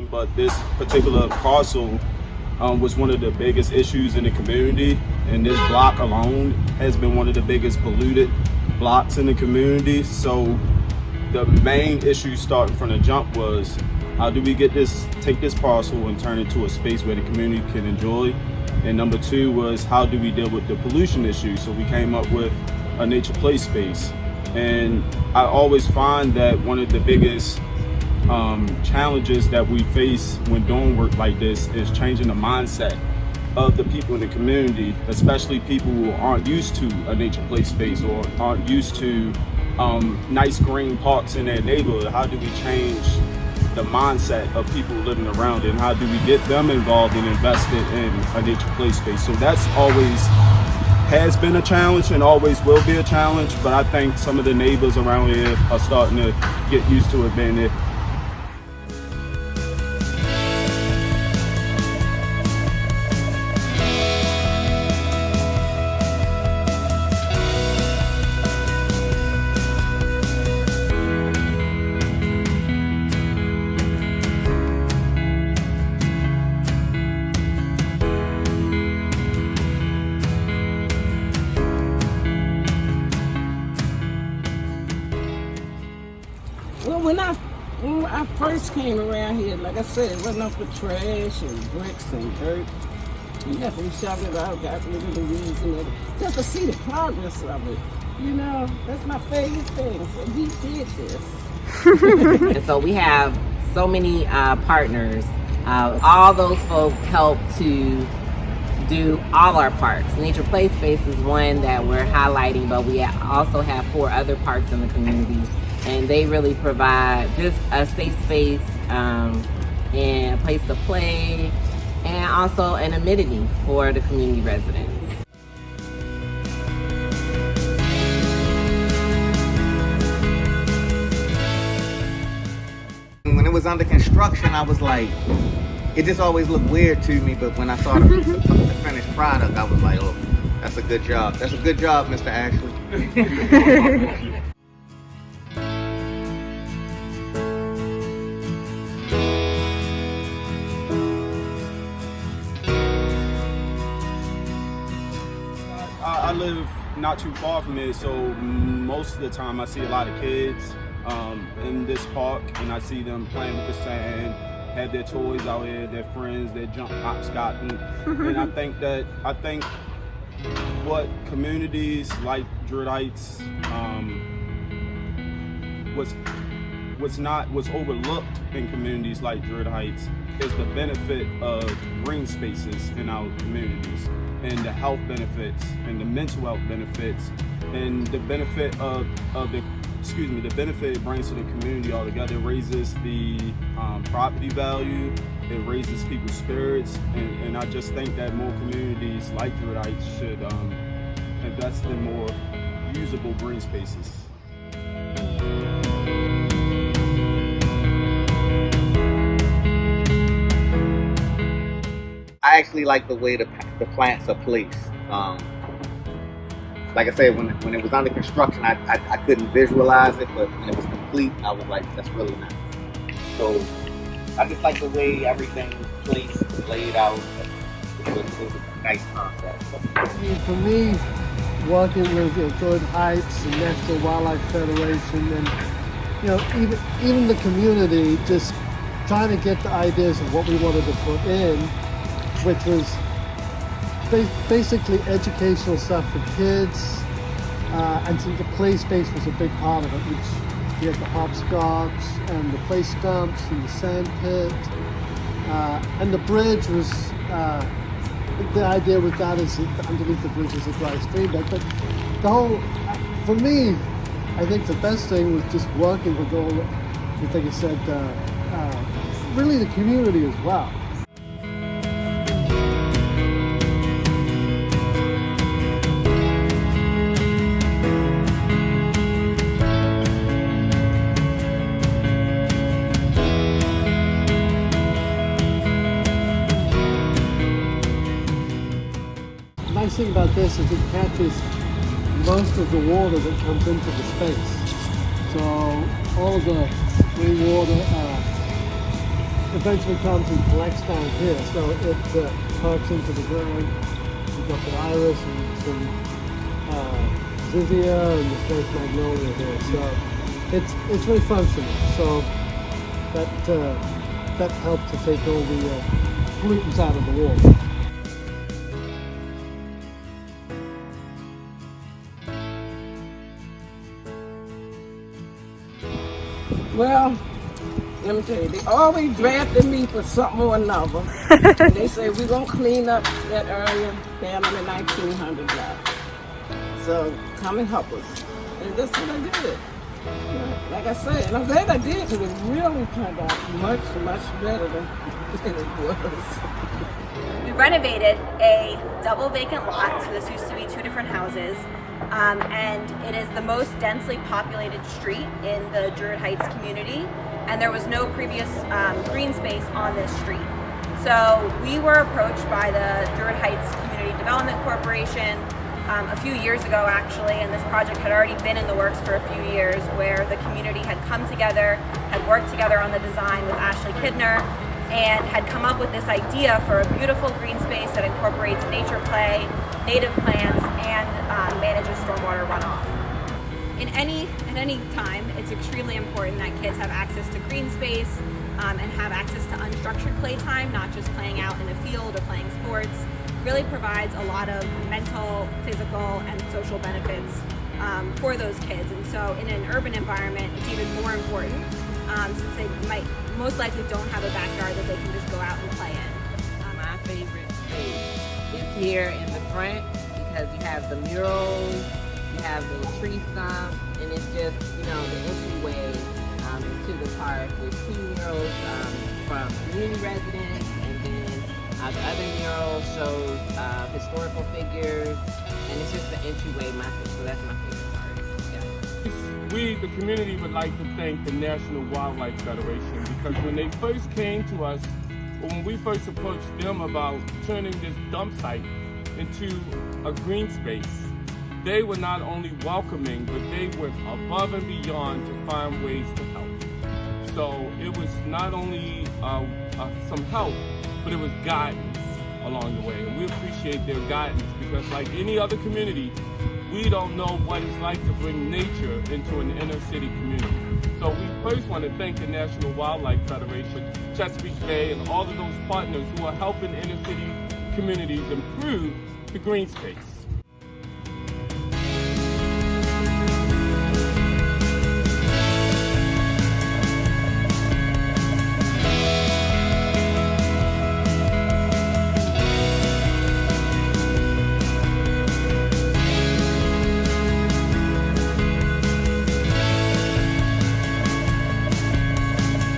But this particular parcel was one of the biggest issues in the community, and this block alone has been one of the biggest polluted blocks in the community. So the main issue starting from the jump was, how do we take this parcel and turn it into a space where the community can enjoy? And number two was, how do we deal with the pollution issue? So we came up with a nature play space. And I always find that one of the biggest challenges that we face when doing work like this is changing the mindset of the people in the community, especially people who aren't used to a nature play space or aren't used to nice green parks in their neighborhood. How do we change the mindset of people living around it, and how do we get them involved and invested in a nature play space? So that's always has been a challenge and always will be a challenge, but I think some of the neighbors around here are starting to get used to it being there. Well, when I first came around here, like I said, it wasn't up for trash and bricks and dirt. You have to shovel it out, got rid of the weeds and everything. Just to see the progress of it, you know, that's my favorite thing. So we did this. And so we have so many partners. All those folks help to do all our parks. Nature Play Space is one that we're highlighting, but we also have 4 other parks in the community. And they really provide just a safe space and a place to play, and also an amenity for the community residents. When it was under construction, I was like, it just always looked weird to me, but when I saw the finished product, I was like, oh, that's a good job. That's a good job, Mr. Ashley. I live not too far from here, so most of the time I see a lot of kids in this park, and I see them playing with the sand, have their toys out here, their friends, their jump hopscotching. And I think what communities like Druid Heights, what's overlooked in communities like Druid Heights is the benefit of green spaces in our communities, and the health benefits and the mental health benefits and the benefit the benefit it brings to the community altogether. It raises the property value, it raises people's spirits, and I just think that more communities like Druid Heights should invest in more usable green spaces. I actually like the way the plants are placed. Like I said, when it was under construction, I couldn't visualize it, but when it was complete, I was like, that's really nice. So I just like the way everything placed, laid out. It was a nice concept. For me, working with Druid Heights and National Wildlife Federation, and even the community, just trying to get the ideas of what we wanted to put in, which was basically educational stuff for kids, and so the play space was a big part of it, which we had the hopscotch and the play stumps and the sand pit, and the bridge was, the idea with that is that underneath the bridge is a dry stream bed, but the whole, for me, I think the best thing was just working with all, like I said, really the community as well. The nice thing about this is it catches most of the water that comes into the space. So all of the rainwater eventually comes and collects down here. So it parks into the ground. We've got the iris and some zizia and this nice magnolia here. So it's very functional. So that helps to take all the pollutants out of the water. Well, let me tell you, they always drafted me for something or another. They say we're gonna clean up that area down in the 1900s. So come and help us. And that's what I did. Like I said, and I'm glad I did because it really turned out much, much better than it was. We renovated a double vacant lot, so this used to be two different houses, and it is the most densely populated street in the Druid Heights community, and there was no previous green space on this street. So we were approached by the Druid Heights Community Development Corporation a few years ago actually, and this project had already been in the works for a few years, where the community had come together, had worked together on the design with Ashley Kidner, and had come up with this idea for a beautiful green space that incorporates nature play, native plants, and manages stormwater runoff. At any time, it's extremely important that kids have access to green space and have access to unstructured playtime, not just playing out in a field or playing sports. Really provides a lot of mental, physical, and social benefits for those kids. And so in an urban environment, it's even more important since they most likely don't have a backyard that they can just go out and play in. My favorite space is here in the front because you have the murals, you have the tree stumps, and it's just, the entryway into the park. There's two murals from community residents, and then the other mural shows historical figures, and it's just the entryway message, so that's my favorite part. Yeah. We, the community, would like to thank the National Wildlife Federation because when they first came to us, or when we first approached them about turning this dump site into a green space, they were not only welcoming, but they went above and beyond to find ways to help. So it was not only some help, but it was guidance along the way. And we appreciate their guidance because like any other community, we don't know what it's like to bring nature into an inner city community. So we first want to thank the National Wildlife Federation, Chesapeake Bay, and all of those partners who are helping inner city communities improve the green space.